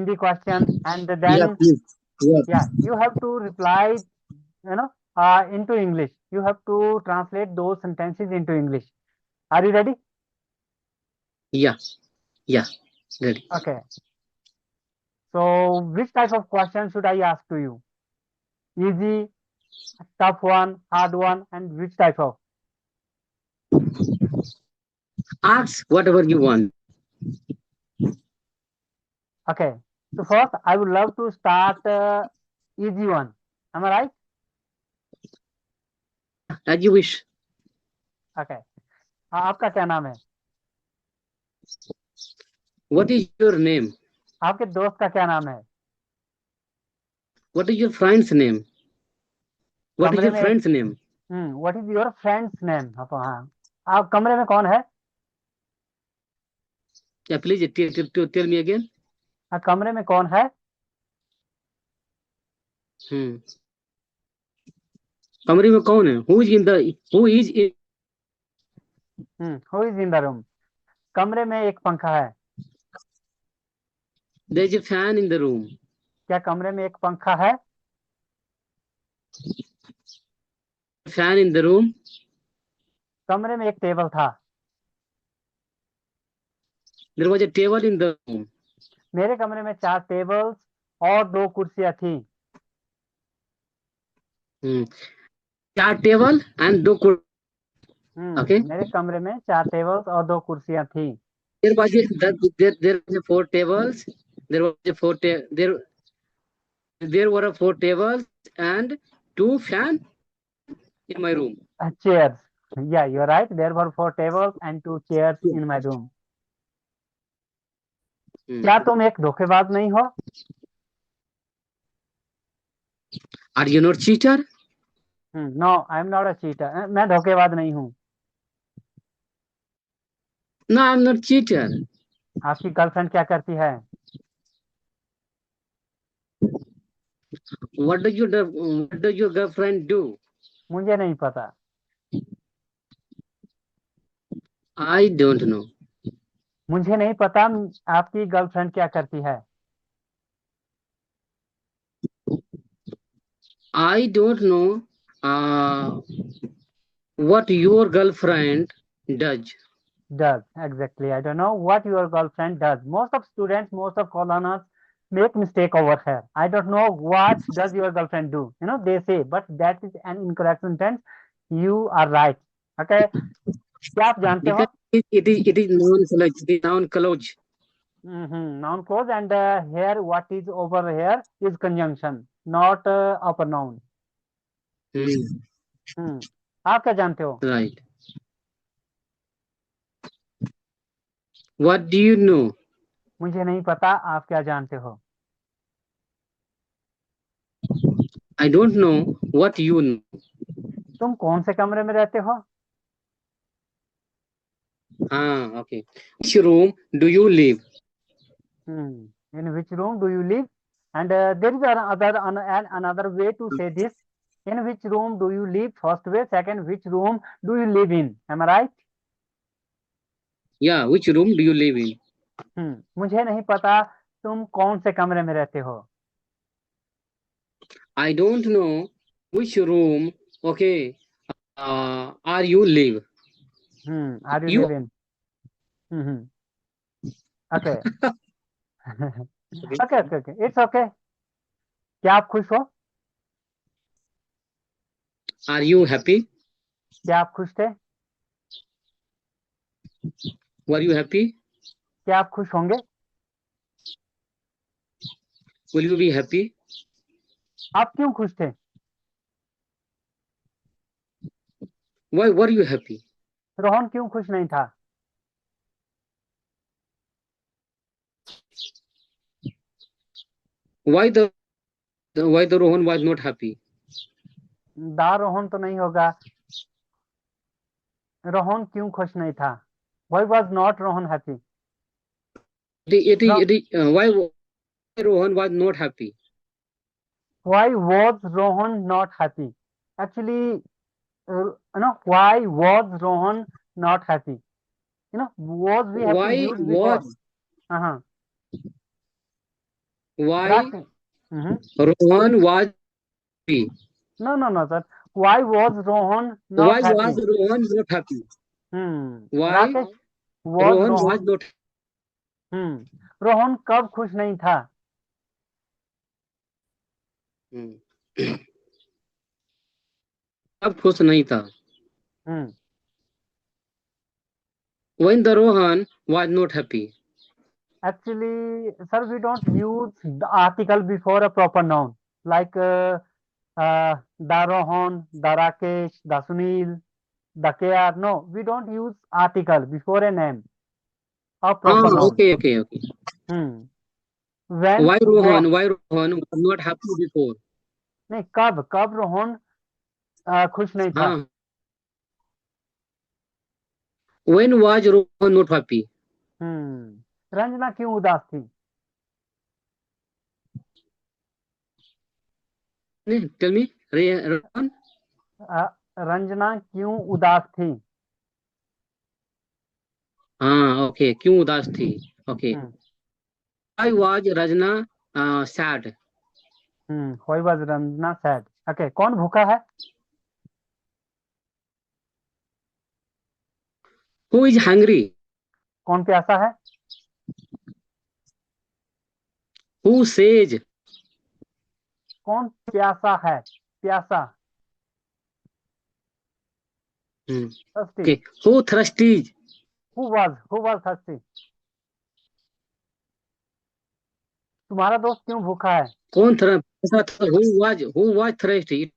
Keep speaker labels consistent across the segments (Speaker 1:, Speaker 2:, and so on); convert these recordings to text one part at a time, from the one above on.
Speaker 1: Hindi question, and
Speaker 2: Yeah,
Speaker 1: then
Speaker 2: please. Yeah.
Speaker 1: you have to reply, into English. You have to translate those sentences into English. Are you ready?
Speaker 2: Yeah. Yeah. Ready.
Speaker 1: Okay. So, which type of question should I ask to you? Easy, tough one, hard one, and which type of?
Speaker 2: Ask whatever you want.
Speaker 1: Okay. So first, I would love to start easy one. Am I right?
Speaker 2: As you wish.
Speaker 1: Okay. आपका क्या नाम है?
Speaker 2: What is your name?
Speaker 1: आपके दोस्त का क्या नाम है?
Speaker 2: What is your friend's name? What is
Speaker 1: कमरे
Speaker 2: your
Speaker 1: में एक
Speaker 2: friend's name?
Speaker 1: What is your friends name? हाँ, आप कमरे में कौन है?
Speaker 2: Yeah, please tell me again.
Speaker 1: हाँ, कमरे में कौन है?
Speaker 2: कमरे में कौन है? Who is in
Speaker 1: who is in the room? कमरे में एक पंखा है।
Speaker 2: there is a fan in the room.
Speaker 1: क्या कमरे में एक पंखा है?
Speaker 2: Fan in the room.
Speaker 1: कमरे में एक टेबल था।
Speaker 2: There was a table in the room.
Speaker 1: मेरे कमरे में 4 टेबल्स और 2 कुर्सियां थी।
Speaker 2: 4 टेबल and 2 कुर्सी. Okay.
Speaker 1: मेरे कमरे में 4 टेबल्स और 2 कुर्सियां थी।
Speaker 2: There was a 4 tables. There was a 4 there were 4 tables and 2 fan in my room.
Speaker 1: Chairs. Yeah, you're right. There were 4 tables and 2 chairs in my room. क्या तुम एक धोखेबाज नहीं हो?
Speaker 2: Are you not cheater?
Speaker 1: No, I'm not a cheater. मैं धोखेबाज नहीं हूँ।
Speaker 2: No, I'm not cheater.
Speaker 1: आपकी गर्लफ्रेंड क्या करती है?
Speaker 2: What does your girlfriend do?
Speaker 1: मुझे नहीं पता।
Speaker 2: I don't know.
Speaker 1: मुझे नहीं पता आपकी गर्लफ्रेंड क्या करती है।
Speaker 2: I don't know what your girlfriend does.
Speaker 1: Does, exactly. I don't know what your girlfriend does. Most of students, most of colonels make mistake over here. I don't know what does your girlfriend do. They say, but that is an incorrect sentence. You are right. Okay. क्या आप जानते हो?
Speaker 2: It is noun clause. It is noun clause.
Speaker 1: Noun clause, and here what is over here is conjunction, not upper noun. आप क्या जानते हो?
Speaker 2: Right. What do you know?
Speaker 1: मुझे नहीं पता, आप क्या जानते हो?
Speaker 2: I don't know what you know.
Speaker 1: तुम कौन से कमरे में रहते हो?
Speaker 2: Okay. Which room do you live?
Speaker 1: In which room do you live? And there is another way to say this. In which room do you live? First way. Second, which room do you live in? Am I right?
Speaker 2: Yeah, which room do you live in?
Speaker 1: मुझे नहीं पता तुम कौन से कमरे में रहते हो।
Speaker 2: I don't know which room. Okay. Are you live?
Speaker 1: Are you live in? Okay. Okay. It's okay. क्या आप खुश हो?
Speaker 2: Are you happy?
Speaker 1: क्या आप खुश थे?
Speaker 2: Were you happy?
Speaker 1: क्या आप खुश होंगे?
Speaker 2: Will you be happy?
Speaker 1: आप क्यों खुश थे?
Speaker 2: Why were you happy?
Speaker 1: Rohan क्यों खुश नहीं था?
Speaker 2: Why the Rohan was not happy?
Speaker 1: दा रोहन तो नहीं होगा। रोहन क्यों खुश नहीं था? Why was not Rohan happy?
Speaker 2: Why Rohan was not happy?
Speaker 1: Why was Rohan not happy? Actually, why was Rohan not happy? Was we have
Speaker 2: Why
Speaker 1: to use before.
Speaker 2: was Why
Speaker 1: Rak- Mhm.
Speaker 2: Rohan was happy?
Speaker 1: No, sir. Why was Rohan
Speaker 2: Why
Speaker 1: not happy?
Speaker 2: was Rohan not happy? Why
Speaker 1: Rakesh was
Speaker 2: Rohan was
Speaker 1: Rohan.
Speaker 2: not
Speaker 1: Rohan कब खुश नहीं था?
Speaker 2: हम्म, अब खुश नहीं था.
Speaker 1: हम्म
Speaker 2: When the Rohan was not happy.
Speaker 1: Actually, sir, we don't use the article before a proper noun like the Rohan, the Rakesh, the Sunil, the KR. No, we don't use article before a name or proper noun.
Speaker 2: Okay.
Speaker 1: Hmm. When
Speaker 2: Why Rohan was not happy before?
Speaker 1: नहीं, कब कब रोहन खुश नहीं था?
Speaker 2: हाँ. When was Rohan not happy?
Speaker 1: Ranjana क्यों उदास थी?
Speaker 2: Tell me, Rohan.
Speaker 1: रंजना क्यों उदास थी?
Speaker 2: हाँ, okay. क्यों उदास थी? Okay.
Speaker 1: Hmm
Speaker 2: Why was Rajna sad?
Speaker 1: why was Ranjana sad? Okay, कौन भूखा है?
Speaker 2: Who is hungry?
Speaker 1: कौन प्यासा है?
Speaker 2: Who says?
Speaker 1: कौन प्यासा है? प्यासा, thirsty.
Speaker 2: Okay. Who thirsty?
Speaker 1: Who was thirsty? तुम्हारा दोस्त क्यों भूखा है?
Speaker 2: कौन प्यासा था? Who was thirsty?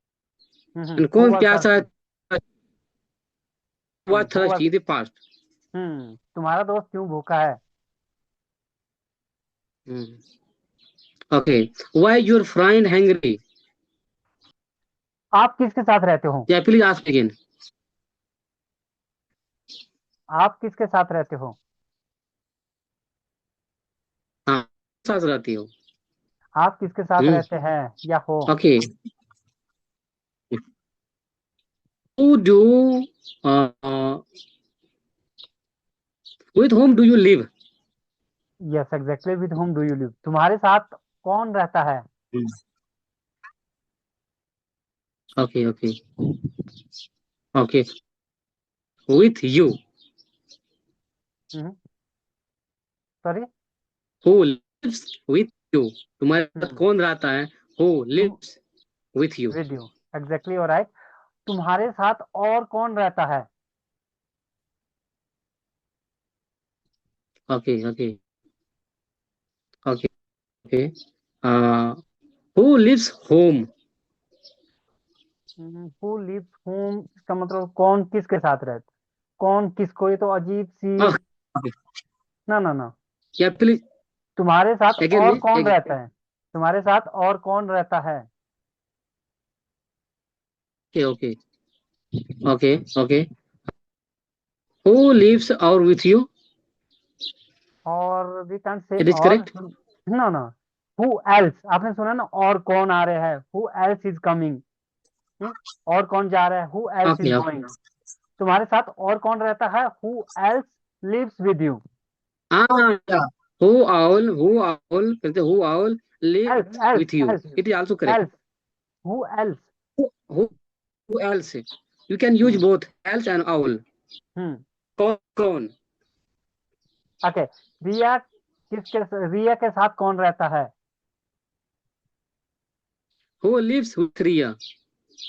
Speaker 2: And
Speaker 1: Who
Speaker 2: कौन
Speaker 1: was
Speaker 2: प्यासा
Speaker 1: thirsty?
Speaker 2: was
Speaker 1: Who was
Speaker 2: thirsty in the past?
Speaker 1: तुम्हारा दोस्त क्यों भूखा है?
Speaker 2: Okay. Why your friend hungry?
Speaker 1: आप किसके साथ रहते हो?
Speaker 2: Yeah, please ask again.
Speaker 1: आप किसके साथ रहते हो?
Speaker 2: हाँ, साथ रहती हो.
Speaker 1: आप किसके साथ रहते हैं या हो?
Speaker 2: Okay. Who do with whom do you live?
Speaker 1: Yes, exactly. With whom do you live? तुम्हारे साथ कौन रहता है?
Speaker 2: Okay. With you.
Speaker 1: Sorry,
Speaker 2: Who lives with you? तुम्हारे साथ कौन रहता है? Who lives with you?
Speaker 1: With you, exactly alright. तुम्हारे साथ और कौन रहता है?
Speaker 2: Okay. Who lives home?
Speaker 1: Who lives home, इसका मतलब कौन किसके साथ रहता? कौन किसको, ये तो अजीब सी.
Speaker 2: Okay.
Speaker 1: ना.
Speaker 2: Yeah, please
Speaker 1: तुम्हारे साथ
Speaker 2: again
Speaker 1: और
Speaker 2: me.
Speaker 1: कौन
Speaker 2: Again.
Speaker 1: रहता है? तुम्हारे साथ और कौन रहता है?
Speaker 2: Okay. Who lives or with you?
Speaker 1: और we can say
Speaker 2: It is
Speaker 1: और.
Speaker 2: correct.
Speaker 1: ना. हु एल्स, आपने सुना ना, और कौन आ रहे हैं? Who else is coming. और कौन जा रहा है? Who else is
Speaker 2: Okay.
Speaker 1: Going. तुम्हारे साथ और कौन रहता है? Who else lives with you.
Speaker 2: Yeah. Who owl lives
Speaker 1: else else
Speaker 2: with you.
Speaker 1: Else
Speaker 2: It is also correct.
Speaker 1: Else who else.
Speaker 2: Who else? You can use both else and owl. कौन?
Speaker 1: Okay, रिया रिया के साथ कौन रहता है?
Speaker 2: Who lives with Riya?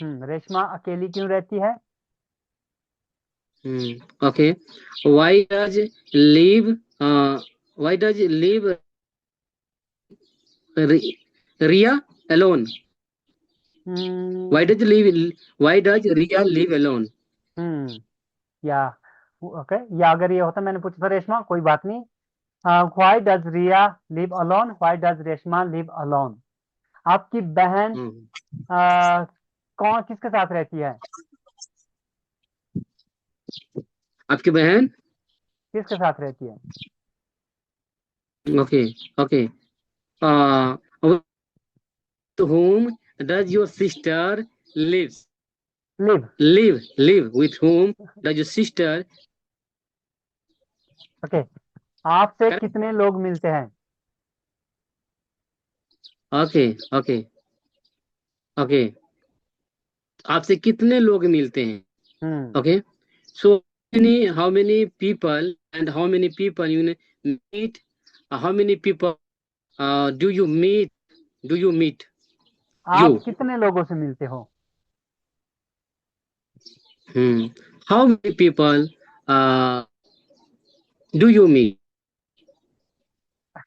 Speaker 1: Reshma अकेली क्यों रहती है?
Speaker 2: Okay. Why does leave Riya alone? Why does Riya live alone?
Speaker 1: या ओके, या अगर ये होता, मैंने पूछा था रेशमा, कोई बात नहीं. Why does Riya live alone? Why does Reshma live alone? आपकी बहन कौन किसके साथ रहती है?
Speaker 2: आपकी बहन?
Speaker 1: किसके साथ रहती है?
Speaker 2: Okay. To whom does your sister live? Live. With whom does your sister?
Speaker 1: Okay, आपसे कितने लोग मिलते हैं?
Speaker 2: ओके ओके ओके, आपसे कितने लोग मिलते हैं? Okay, so how many people and how many people you meet, how many people do you meet you?
Speaker 1: आप कितने लोगों से मिलते हो?
Speaker 2: How many people uh, do you meet?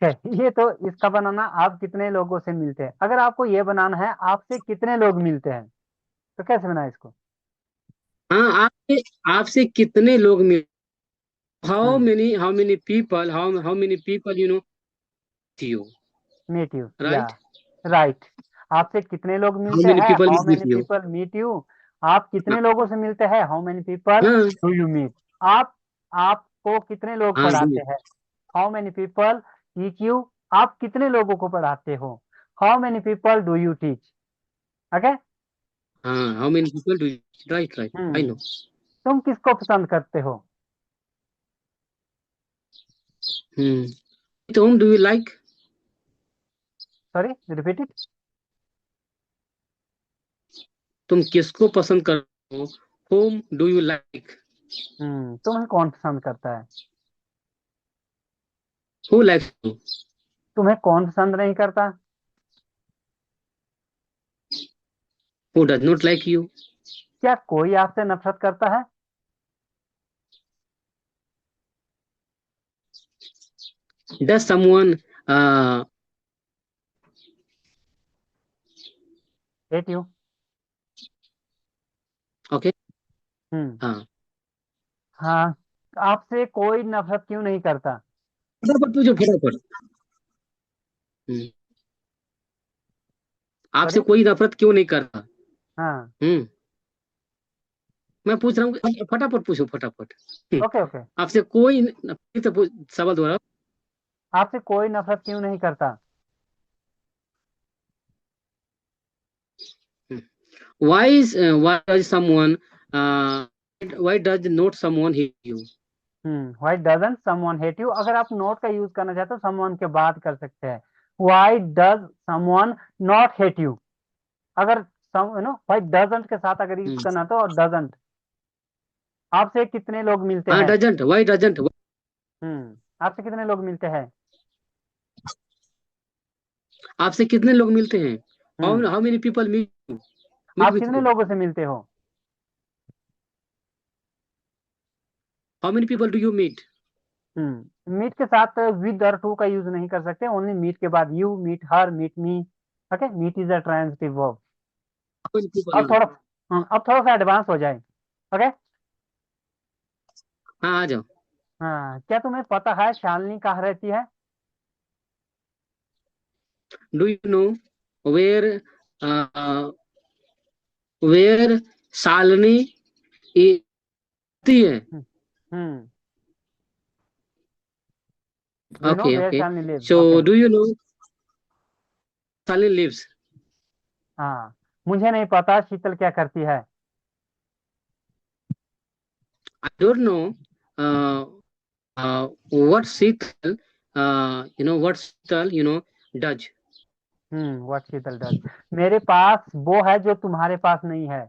Speaker 1: ये तो इसका बनाना आप कितने लोगों से मिलते हैं। अगर आपको ये बनाना है आपसे कितने लोग मिलते हैं, तो कैसे बनाए इसको?
Speaker 2: हाँ, आपसे आपसे कितने लोग मिल, how
Speaker 1: हम्म
Speaker 2: many people, how many people you,
Speaker 1: meet you, या
Speaker 2: right?
Speaker 1: राइट। आपसे कितने लोग
Speaker 2: How
Speaker 1: मिलते
Speaker 2: many
Speaker 1: हैं,
Speaker 2: people
Speaker 1: how
Speaker 2: meet
Speaker 1: many
Speaker 2: you?
Speaker 1: People meet you. आप
Speaker 2: हाँ
Speaker 1: कितने लोगों से मिलते हैं, हाउ मेनी पीपल
Speaker 2: हाँ
Speaker 1: डू यू मीट। आप आपको कितने लोग
Speaker 2: हाँ
Speaker 1: पढ़ाते हैं, how many people teach you. आप कितने लोगों को पढ़ाते हो, how many people do you teach. Okay.
Speaker 2: हाँ, how many people do you, right, I know.
Speaker 1: तुम किसको पसंद करते हो?
Speaker 2: Hmm. Whom do you like?
Speaker 1: Sorry, repeat it.
Speaker 2: तुम किसको पसंद करते हो? Whom do you like?
Speaker 1: तुम्हें कौन पसंद करता है?
Speaker 2: Who likes you?
Speaker 1: तुम्हें कौन पसंद नहीं करता?
Speaker 2: Who does not like you?
Speaker 1: क्या कोई आपसे नफरत करता है?
Speaker 2: Does someone
Speaker 1: hate you.
Speaker 2: okay?
Speaker 1: हम्म
Speaker 2: हाँ,
Speaker 1: हाँ। आपसे कोई नफरत क्यों नहीं करता?
Speaker 2: फटाफट पूछो फटाफट। हम्म, आपसे
Speaker 1: सॉरी।
Speaker 2: कोई नफरत क्यों नहीं करता?
Speaker 1: हाँ।
Speaker 2: हम्म, मैं पूछ रहा हूँ कि फटाफट पूछो फटाफट।
Speaker 1: Okay okay.
Speaker 2: आपसे कोई फिर से सवाल दोहराओ।
Speaker 1: आपसे कोई नफरत क्यों नहीं करता?
Speaker 2: Why does someone uh, why does not someone hate you?
Speaker 1: Why doesn't someone hate you. अगर आप नॉट का यूज करना चाहते हो समवन के बाद कर सकते हैं। Why does someone not hate you. अगर व्हाई डजंट के साथ अगर यूज
Speaker 2: हम्म,
Speaker 1: करना तो डजंट। आपसे कितने लोग मिलते
Speaker 2: हाँ,
Speaker 1: हैं?
Speaker 2: doesn't, why doesn't,
Speaker 1: आपसे कितने लोग मिलते हैं?
Speaker 2: आपसे कितने लोग मिलते हैं?
Speaker 1: हम्म
Speaker 2: how many people meet
Speaker 1: आप
Speaker 2: with
Speaker 1: कितने
Speaker 2: you?
Speaker 1: लोगों से मिलते हो?
Speaker 2: How many people do you meet?
Speaker 1: Meet के साथ विद और टू का यूज नहीं कर सकते, ओनली मीट के बाद you meet her meet me. Okay, meet is a transitive verb.
Speaker 2: How many people
Speaker 1: अब थोड़ा अब थोड़ा सा एडवांस हो जाए। ओके।
Speaker 2: हाँ, आ जाओ।
Speaker 1: हाँ, क्या तुम्हें पता है शालिनी कहाँ रहती है?
Speaker 2: Do you know where uh, where Shalini रहती है?
Speaker 1: Hmm do you know
Speaker 2: Okay,
Speaker 1: where
Speaker 2: okay.
Speaker 1: Shalini lives? Okay.
Speaker 2: So do you know Shalini lives?
Speaker 1: हाँ, मुझे नहीं पता शीतल क्या करती है।
Speaker 2: I don't know what Sheetal what Sheetal does.
Speaker 1: What Sheetal does. मेरे पास वो है जो तुम्हारे पास नहीं है।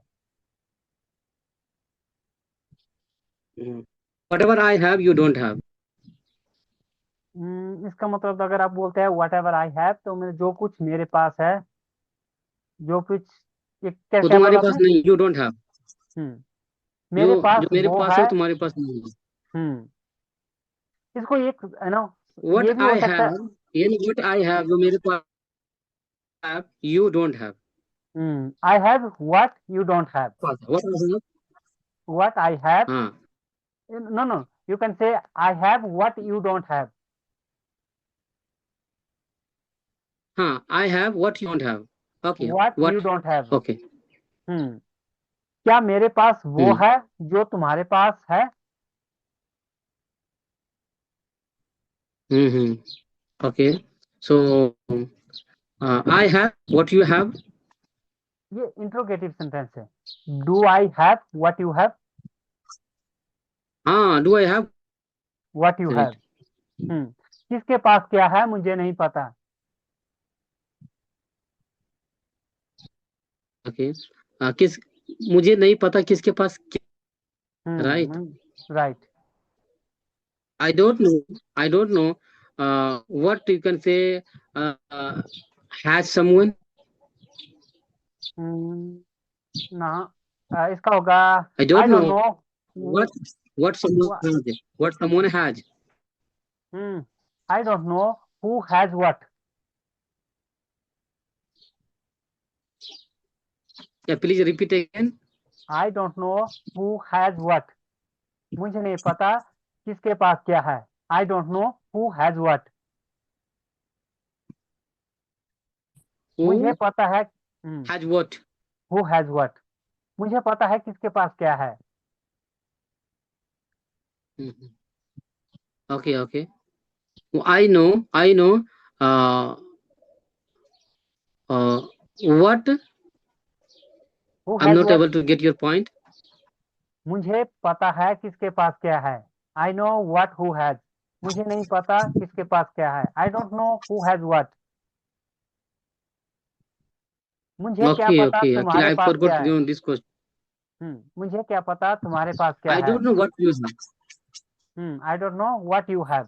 Speaker 2: Whatever I have, you don't have.
Speaker 1: इसका मतलब अगर आप बोलते हैं व्हाट एवर आई हैव, तो मैं जो कुछ मेरे पास है, जो कुछ, ये क्या
Speaker 2: वो
Speaker 1: क्या
Speaker 2: तुम्हारे
Speaker 1: बोला
Speaker 2: पास
Speaker 1: आपने?
Speaker 2: नहीं, you don't have.
Speaker 1: हम्म
Speaker 2: जो
Speaker 1: मेरे पास
Speaker 2: जो मेरे
Speaker 1: वो
Speaker 2: पास
Speaker 1: है।
Speaker 2: है वो तुम्हारे पास नहीं है।
Speaker 1: हम्म इसको एक
Speaker 2: What
Speaker 1: ये भी हो
Speaker 2: I
Speaker 1: सकता है।
Speaker 2: have, what I have जो मेरे पास have, you don't have.
Speaker 1: I have what you don't have.
Speaker 2: What I have?
Speaker 1: What I have.
Speaker 2: हाँ
Speaker 1: no no, you can say I have what you don't have.
Speaker 2: हाँ, I have what you don't have. Okay,
Speaker 1: what you
Speaker 2: what?
Speaker 1: Don't have.
Speaker 2: Okay.
Speaker 1: क्या मेरे पास वो
Speaker 2: Hmm.
Speaker 1: है जो तुम्हारे पास है?
Speaker 2: Mm-hmm. Okay. So I have what you have.
Speaker 1: ये interrogative sentence है। Do I have what you have?
Speaker 2: हाँ, do I have
Speaker 1: what you have.
Speaker 2: it?
Speaker 1: किसके पास क्या है मुझे नहीं पता।
Speaker 2: ओके किस मुझे नहीं पता किसके पास क्या right
Speaker 1: right
Speaker 2: I don't know what you can say has someone
Speaker 1: ना इसका होगा
Speaker 2: I
Speaker 1: I
Speaker 2: don't
Speaker 1: don't
Speaker 2: know
Speaker 1: know
Speaker 2: what someone has
Speaker 1: I don't know who has what
Speaker 2: yeah please repeat again
Speaker 1: I don't know who has what मुझे नहीं पता किसके पास क्या है I don't know who has what मुझे
Speaker 2: who
Speaker 1: पता है
Speaker 2: has what
Speaker 1: who has what मुझे पता है किसके पास क्या है
Speaker 2: Mhm. Okay I know uh, what
Speaker 1: who
Speaker 2: I'm
Speaker 1: has
Speaker 2: not
Speaker 1: what
Speaker 2: able to get your point
Speaker 1: मुझे पता है किसके पास क्या है I know what who has मुझे नहीं पता किसके पास क्या है I don't know who has what मुझे क्या पता
Speaker 2: okay actually
Speaker 1: तुम्हारे
Speaker 2: I
Speaker 1: पास
Speaker 2: forgot
Speaker 1: क्या है
Speaker 2: this question
Speaker 1: मुझे क्या पता तुम्हारे पास क्या
Speaker 2: I
Speaker 1: है
Speaker 2: don't know what you have
Speaker 1: I don't know what you have